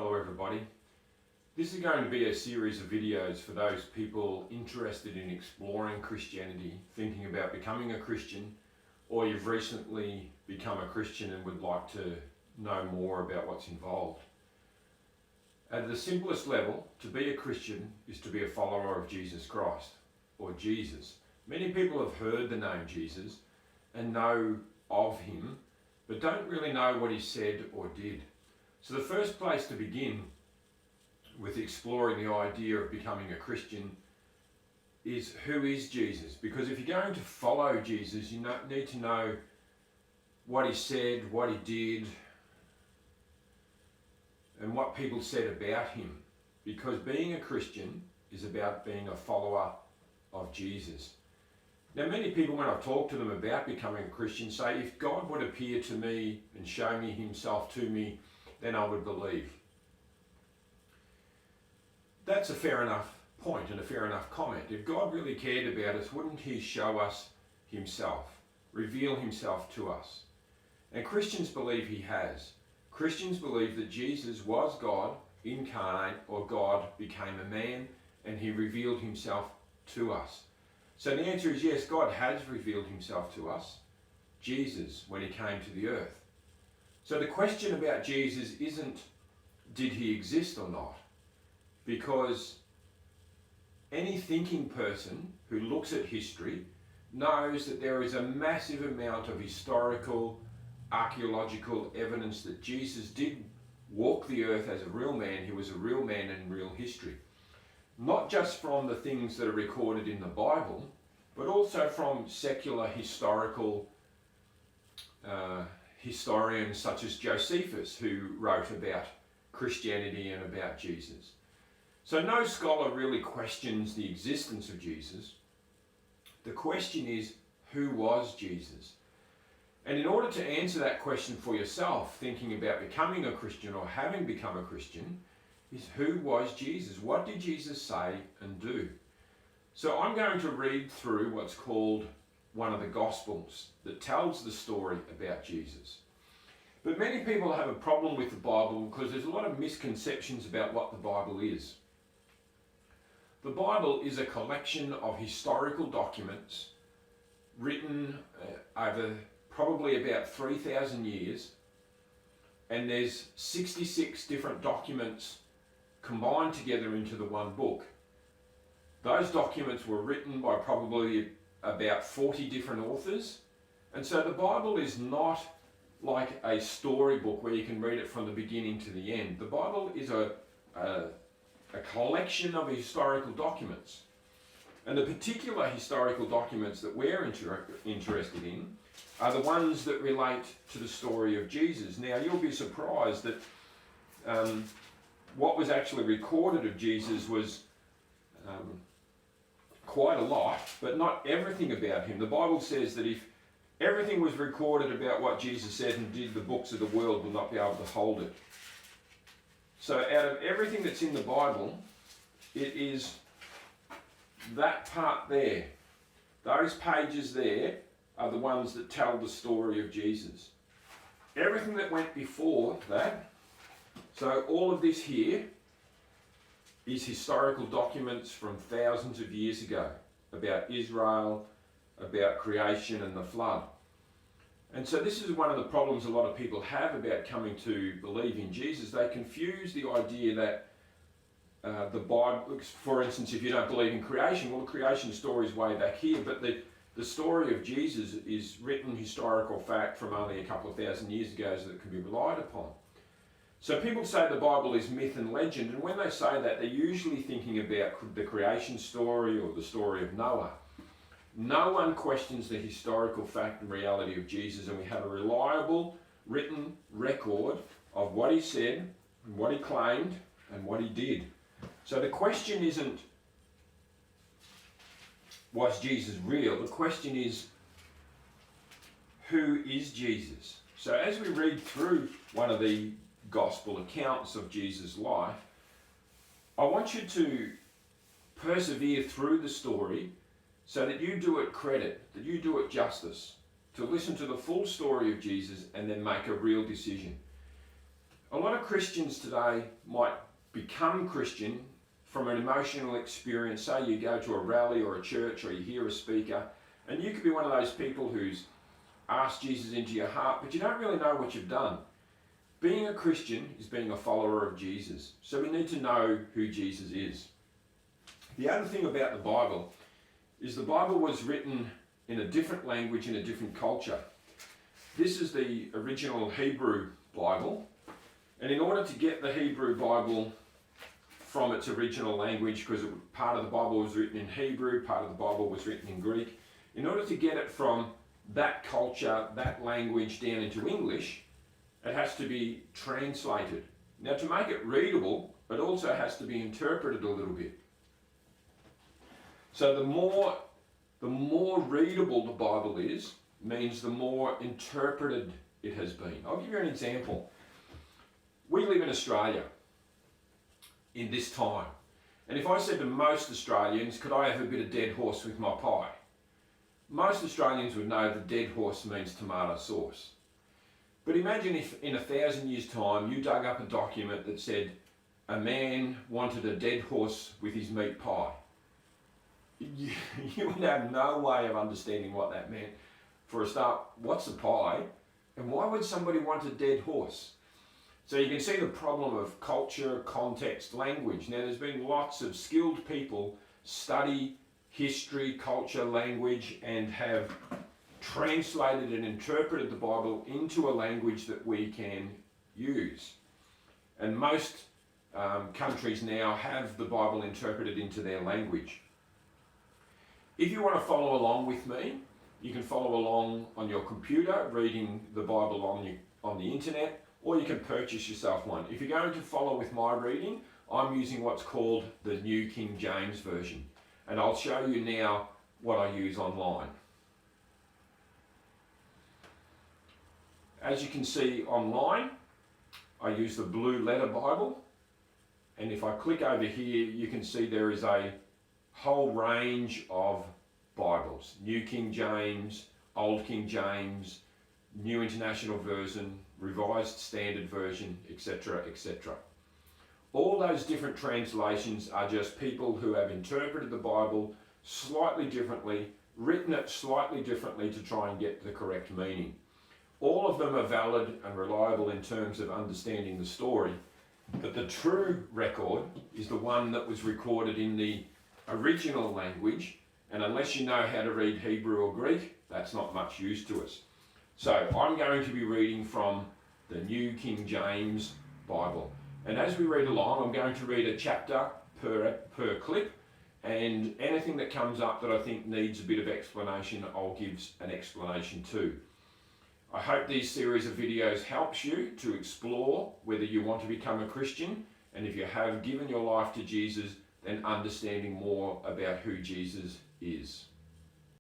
Hello everybody. This is going to be a series of videos for those people interested in exploring Christianity, thinking about becoming a Christian, or you've recently become a Christian and would like to know more about what's involved. At the simplest level, to be a Christian is to be a follower of Jesus Christ, or Jesus. Many people have heard the name Jesus and know of him, but don't really know what he said or did. So the first place to begin with exploring the idea of becoming a Christian is, who is Jesus? Because if you're going to follow Jesus, you need to know what he said, what he did, and what people said about him. Because being a Christian is about being a follower of Jesus. Now, many people, when I've talked to them about becoming a Christian, say, if God would appear to me and show me himself to me, then I would believe. That's a fair enough point and a fair enough comment. If God really cared about us, wouldn't he show us himself, reveal himself to us? And Christians believe he has. Christians believe that Jesus was God incarnate, or God became a man, and he revealed himself to us. So the answer is yes, God has revealed himself to us, Jesus, when he came to the earth. So the question about Jesus isn't, did he exist or not? Because any thinking person who looks at history knows that there is a massive amount of historical, archaeological evidence that Jesus did walk the earth as a real man. He was a real man in real history. Not just from the things that are recorded in the Bible, but also from secular historical historians such as Josephus, who wrote about Christianity and about Jesus. So no scholar really questions the existence of Jesus. The question is, who was Jesus? And in order to answer that question for yourself, thinking about becoming a Christian or having become a Christian, is who was Jesus? What did Jesus say and do? So I'm going to read through what's called one of the Gospels that tells the story about Jesus. But many people have a problem with the Bible because there's a lot of misconceptions about what the Bible is. The Bible is a collection of historical documents written over probably about 3,000 years, and there's 66 different documents combined together into the one book. Those documents were written by probably about 40 different authors, and so the Bible is not like a storybook where you can read it from the beginning to the end. The Bible is a collection of historical documents, and the particular historical documents that we're interested in are the ones that relate to the story of Jesus. Now, you'll be surprised that what was actually recorded of Jesus was quite a lot, but not everything about him. The Bible says that if everything was recorded about what Jesus said and did, the books of the world will not be able to hold it. So out of everything that's in the Bible, it is that part there. Those pages there are the ones that tell the story of Jesus. Everything that went before that, so all of this here, is historical documents from thousands of years ago about Israel, about creation and the flood. And so this is one of the problems a lot of people have about coming to believe in Jesus. They confuse the idea that the Bible, for instance, if you don't believe in creation, well, the creation story is way back here, but the story of Jesus is written historical fact from only a couple of thousand years ago, so that it can be relied upon. So people say the Bible is myth and legend, and when they say that, they're usually thinking about the creation story or the story of Noah. No one questions the historical fact and reality of Jesus, and we have a reliable written record of what he said, and what he claimed, and what he did. So the question isn't, was Jesus real? The question is, who is Jesus? So as we read through one of the gospel accounts of Jesus' life, I want you to persevere through the story so that you do it credit, that you do it justice, to listen to the full story of Jesus and then make a real decision. A lot of Christians today might become Christian from an emotional experience. Say you go to a rally or a church or you hear a speaker, and you could be one of those people who's asked Jesus into your heart, but you don't really know what you've done. Being a Christian is being a follower of Jesus. So we need to know who Jesus is. The other thing about the Bible is the Bible was written in a different language, in a different culture. This is the original Hebrew Bible. And in order to get the Hebrew Bible from its original language, because part of the Bible was written in Hebrew, part of the Bible was written in Greek, in order to get it from that culture, that language down into English, it has to be translated. Now, to make it readable, it also has to be interpreted a little bit. So the more readable the Bible is, means the more interpreted it has been. I'll give you an example. We live in Australia in this time. And if I said to most Australians, could I have a bit of dead horse with my pie? Most Australians would know that dead horse means tomato sauce. But imagine if in 1,000 years' time you dug up a document that said a man wanted a dead horse with his meat pie. You would have no way of understanding what that meant. For a start, what's a pie? And why would somebody want a dead horse? So you can see the problem of culture, context, language. Now there's been lots of skilled people study history, culture, language, and have translated and interpreted the Bible into a language that we can use. And most countries now have the Bible interpreted into their language. If you want to follow along with me, you can follow along on your computer, reading the Bible on the internet, or you can purchase yourself one. If you're going to follow with my reading, I'm using what's called the New King James Version. And I'll show you now what I use online. As you can see online, I use the Blue Letter Bible. And if I click over here, you can see there is a whole range of Bibles. New King James, Old King James, New International Version, Revised Standard Version, etc., etc. All those different translations are just people who have interpreted the Bible slightly differently, written it slightly differently to try and get the correct meaning. All of them are valid and reliable in terms of understanding the story, but the true record is the one that was recorded in the original language, and unless you know how to read Hebrew or Greek, that's not much use to us. So I'm going to be reading from the New King James Bible. And as we read along, I'm going to read a chapter per clip, and anything that comes up that I think needs a bit of explanation, I'll give an explanation too. I hope these series of videos helps you to explore whether you want to become a Christian, and if you have given your life to Jesus, then understanding more about who Jesus is.